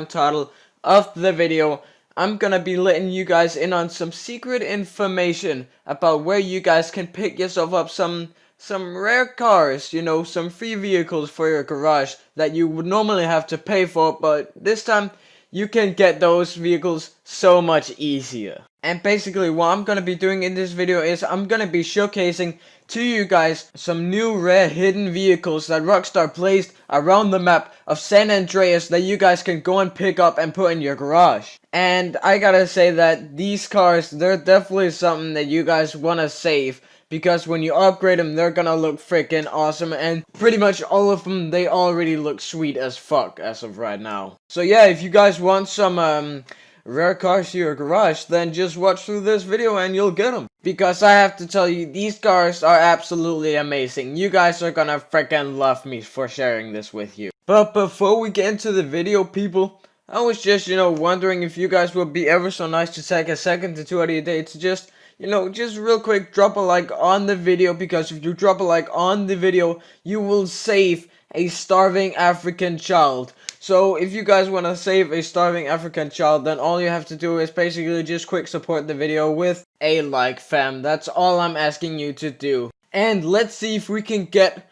title of the video, I'm gonna be letting you guys in on some secret information about where you guys can pick yourself up some rare cars, some free vehicles for your garage that you would normally have to pay for, but this time you can get those vehicles so much easier. And basically what I'm gonna be doing in this video is I'm gonna be showcasing to you guys some new rare hidden vehicles that Rockstar placed around the map of San Andreas that you guys can go and pick up and put in your garage. And I gotta say that these cars, they're definitely something that you guys wanna save, because when you upgrade them, they're gonna look freaking awesome, and pretty much all of them, they already look sweet as fuck as of right now. So yeah, if you guys want some rare cars to your garage, then just watch through this video and you'll get them. Because I have to tell you, these cars are absolutely amazing. You guys are gonna freaking love me for sharing this with you. But before we get into the video, people, I was just, wondering if you guys would be ever so nice to take a second or two out of your day to just real quick drop a like on the video, because if you drop a like on the video, you will save a starving African child. So if you guys want to save a starving African child, then all you have to do is basically just quick support the video with a like, fam. That's all I'm asking you to do. And let's see if we can get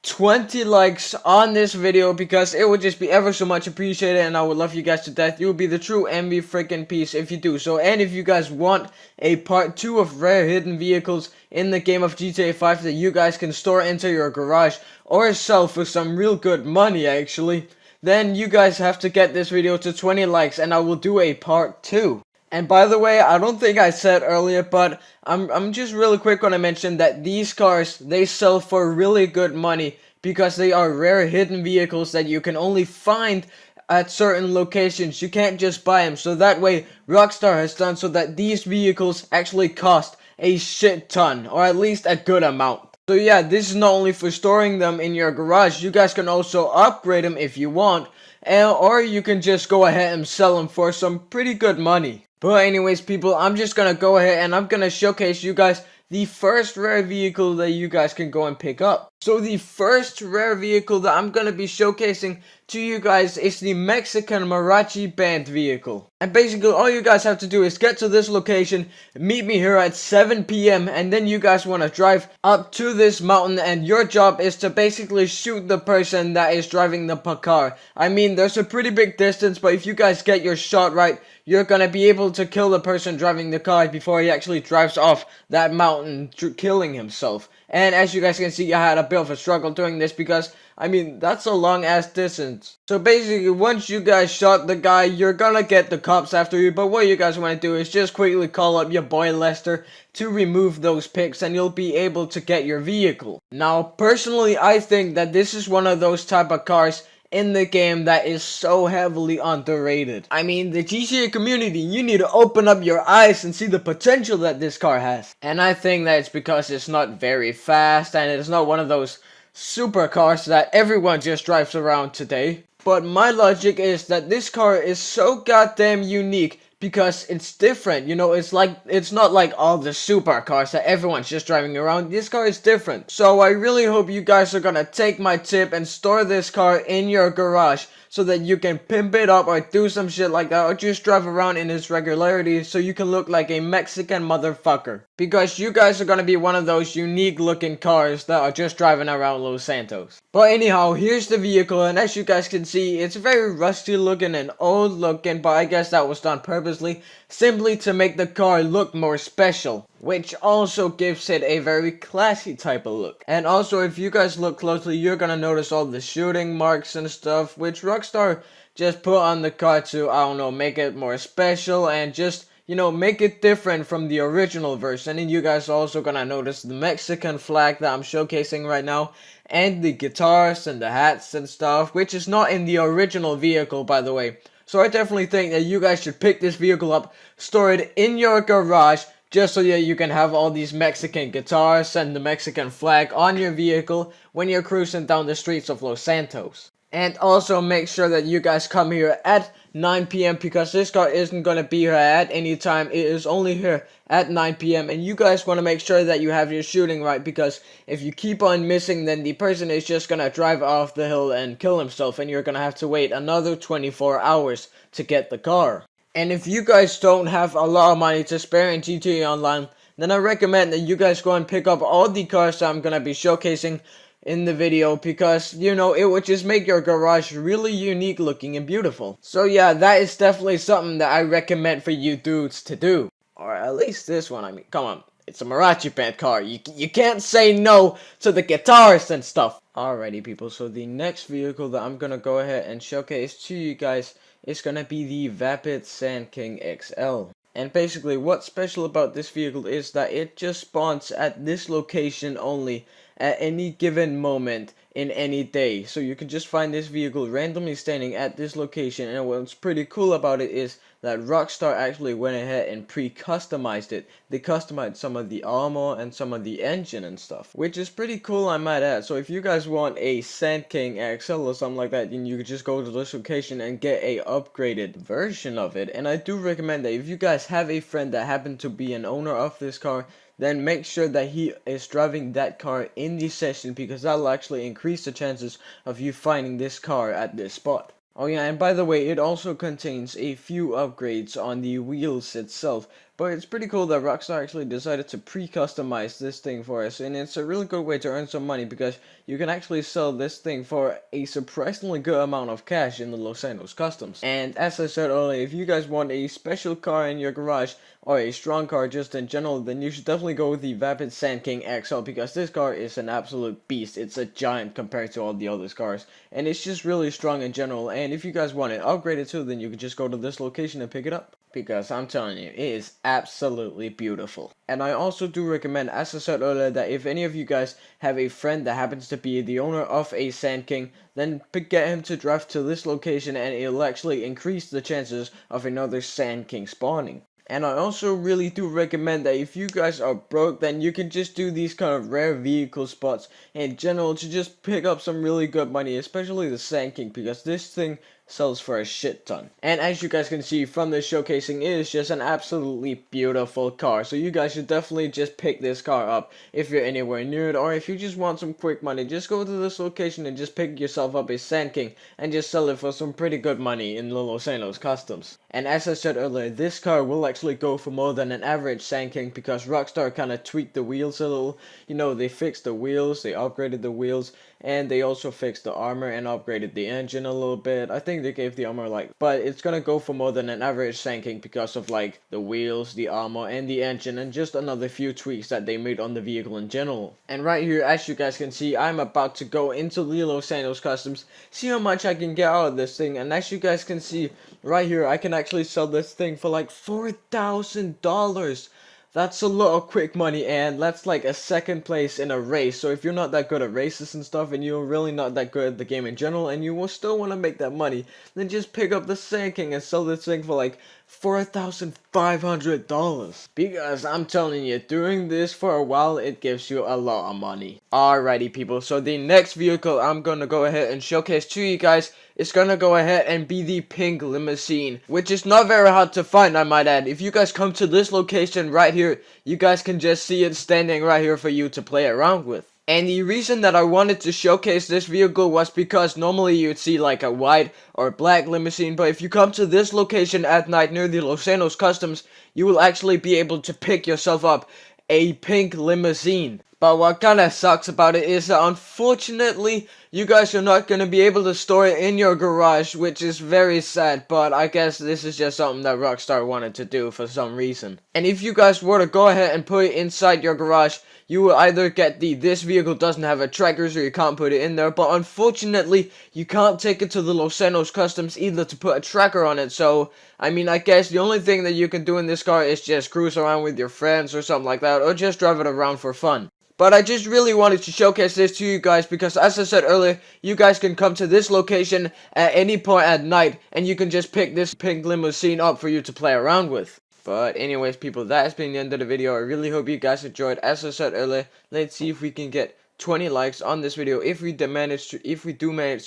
20 likes on this video, because it would just be ever so much appreciated, and I would love you guys to death. You will be the true envy freaking piece if you do so. And if you guys want a part 2 of rare hidden vehicles in the game of GTA 5 that you guys can store into your garage or sell for some real good money actually, then you guys have to get this video to 20 likes and I will do a part 2. And by the way, I don't think I said earlier, but I'm just really quick gonna mention that these cars, they sell for really good money because they are rare hidden vehicles that you can only find at certain locations. You can't just buy them. So that way, Rockstar has done so that these vehicles actually cost a shit ton, or at least a good amount. So yeah, this is not only for storing them in your garage, you guys can also upgrade them if you want, or you can just go ahead and sell them for some pretty good money. But anyways, people, I'm just gonna go ahead and I'm gonna showcase you guys the first rare vehicle that you guys can go and pick up. So the first rare vehicle that I'm gonna be showcasing to you guys is the Mexican Mariachi Band vehicle. And basically all you guys have to do is get to this location, meet me here at 7 p.m. and then you guys want to drive up to this mountain, and your job is to basically shoot the person that is driving the car. I mean, there's a pretty big distance, but if you guys get your shot right, you're gonna be able to kill the person driving the car before he actually drives off that mountain, killing himself. And as you guys can see, I had a bit of a struggle doing this because, I mean, that's a long ass distance. So basically, once you guys shot the guy, you're gonna get the cops after you. But what you guys want to do is just quickly call up your boy Lester to remove those pics, and you'll be able to get your vehicle. Now, personally, I think that this is one of those type of cars in the game that is so heavily underrated. I mean, the GTA community, you need to open up your eyes and see the potential that this car has. And I think that it's because it's not very fast, and it's not one of those supercars that everyone just drives around today. But my logic is that this car is so goddamn unique because it's different. It's not like all the supercars that everyone's just driving around. This car is different. So I really hope you guys are gonna take my tip and store this car in your garage so that you can pimp it up or do some shit like that, or just drive around in its regularity so you can look like a Mexican motherfucker. Because you guys are gonna be one of those unique looking cars that are just driving around Los Santos. But anyhow, here's the vehicle, and as you guys can see, it's very rusty looking and old looking, but I guess that was done purposely, simply to make the car look more special, which also gives it a very classy type of look. And also, if you guys look closely, you're gonna notice all the shooting marks and stuff, which Rockstar just put on the car to, I don't know, make it more special and just, make it different from the original version. And you guys are also gonna notice the Mexican flag that I'm showcasing right now, and the guitars and the hats and stuff, which is not in the original vehicle, by the way. So I definitely think that you guys should pick this vehicle up, store it in your garage, just so that you can have all these Mexican guitars and the Mexican flag on your vehicle when you're cruising down the streets of Los Santos. And also make sure that you guys come here at 9 p.m. because this car isn't going to be here at any time. It is only here at 9 p.m. And you guys want to make sure that you have your shooting right, because if you keep on missing, then the person is just going to drive off the hill and kill himself, and you're going to have to wait another 24 hours to get the car. And if you guys don't have a lot of money to spare in GTA Online, then I recommend that you guys go and pick up all the cars that I'm going to be showcasing in the video, because, you know, it would just make your garage really unique looking and beautiful. So yeah, that is definitely something that I recommend for you dudes to do. Or at least this one, I mean, come on. It's a Marachi Band car. You can't say no to the guitars and stuff. Alrighty people, so the next vehicle that I'm gonna go ahead and showcase to you guys is gonna be the Vapid Sand King XL. And basically what's special about this vehicle is that it just spawns at this location only at any given moment in any day. So you can just find this vehicle randomly standing at this location, and what's pretty cool about it is that Rockstar actually went ahead and pre-customized it. They customized some of the armor and some of the engine and stuff, which is pretty cool, I might add. So if you guys want a Sand King XL or something like that, then you could just go to this location and get a upgraded version of it. And I do recommend that if you guys have a friend that happened to be an owner of this car, then make sure that he is driving that car in the session, because that'll actually increase the chances of you finding this car at this spot. Oh yeah, and by the way, it also contains a few upgrades on the wheels itself, but it's pretty cool that Rockstar actually decided to pre-customize this thing for us, and it's a really good way to earn some money, because you can actually sell this thing for a surprisingly good amount of cash in the Los Santos Customs. And as I said earlier, if you guys want a special car in your garage, or a strong car just in general, then you should definitely go with the Vapid Sand King XL, because this car is an absolute beast. It's a giant compared to all the other cars, and it's just really strong in general. And if you guys want it upgraded too, then you can just go to this location and pick it up, because I'm telling you, it is absolutely beautiful. And I also do recommend, as I said earlier, that if any of you guys have a friend that happens to be the owner of a Sand King, then get him to drive to this location, and it'll actually increase the chances of another Sand King spawning. And I also really do recommend that if you guys are broke, then you can just do these kind of rare vehicle spots in general to just pick up some really good money, especially the Sand King, because this thing sells for a shit ton. And as you guys can see from this showcasing, it is just an absolutely beautiful car. So you guys should definitely just pick this car up if you're anywhere near it, or if you just want some quick money, just go to this location and just pick yourself up a Sand King and just sell it for some pretty good money in the Los Santos Customs. And as I said earlier, this car will actually go for more than an average Sand King, because Rockstar kind of tweaked the wheels a little. You know, they fixed the wheels, they upgraded the wheels, and they also fixed the armor and upgraded the engine a little bit. I think they gave the armor but it's gonna go for more than an average Sand King because of like the wheels, the armor, and the engine, and just another few tweaks that they made on the vehicle in general. And right here, as you guys can see, I'm about to go into the Los Santos Customs, see how much I can get out of this thing. And as you guys can see right here, I can actually sell this thing for like $4,000. That's a lot of quick money, and that's like a second place in a race. So if you're not that good at races and stuff, and you're really not that good at the game in general, and you will still want to make that money, then just pick up the Sand King and sell this thing for like $4,500. Because I'm telling you, doing this for a while, it gives you a lot of money. Alrighty people, so the next vehicle I'm gonna go ahead and showcase to you guys is gonna go ahead and be the pink limousine, which is not very hard to find, I might add. If you guys come to this location right here, you guys can just see it standing right here for you to play around with. And the reason that I wanted to showcase this vehicle was because normally you'd see like a white or black limousine, but if you come to this location at night near the Los Santos Customs, you will actually be able to pick yourself up a pink limousine. But what kind of sucks about it is that unfortunately, you guys are not going to be able to store it in your garage, which is very sad, but I guess this is just something that Rockstar wanted to do for some reason. And if you guys were to go ahead and put it inside your garage, you will either get this vehicle doesn't have a tracker, so you can't put it in there, but unfortunately, you can't take it to the Los Santos Customs either to put a tracker on it. So, I mean, I guess the only thing that you can do in this car is just cruise around with your friends or something like that, or just drive it around for fun. But I just really wanted to showcase this to you guys because, as I said earlier, you guys can come to this location at any point at night, and you can just pick this pink limousine up for you to play around with. But anyways, people, that has been the end of the video. I really hope you guys enjoyed. As I said earlier, let's see if we can get 20 likes on this video. If we do manage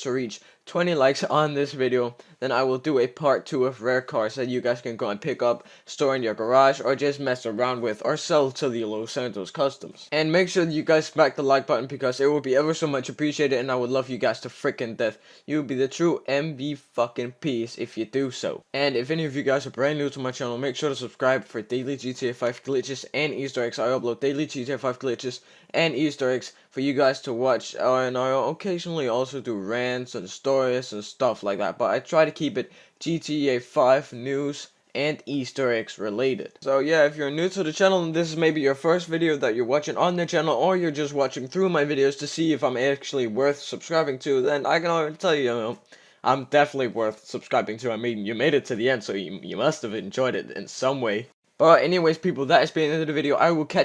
to reach 20 likes on this video, then I will do a part 2 of rare cars that you guys can go and pick up, store in your garage, or just mess around with, or sell to the Los Santos Customs. And make sure that you guys smack the like button, because it will be ever so much appreciated, and I would love you guys to freaking death. You will be the true MV fucking peace if you do so. And if any of you guys are brand new to my channel, make sure to subscribe for daily GTA 5 glitches and Easter eggs. I upload daily GTA 5 glitches and Easter eggs for you guys to watch, and I occasionally also do rants and stories and stuff like that, but I try to keep it GTA 5 news and Easter eggs related. So yeah, if you're new to the channel and this is maybe your first video that you're watching on the channel, or you're just watching through my videos to see if I'm actually worth subscribing to, then I can already tell you, I'm definitely worth subscribing to. I mean, you made it to the end, so you must have enjoyed it in some way. But anyways, people, that has been the end of the video. I will catch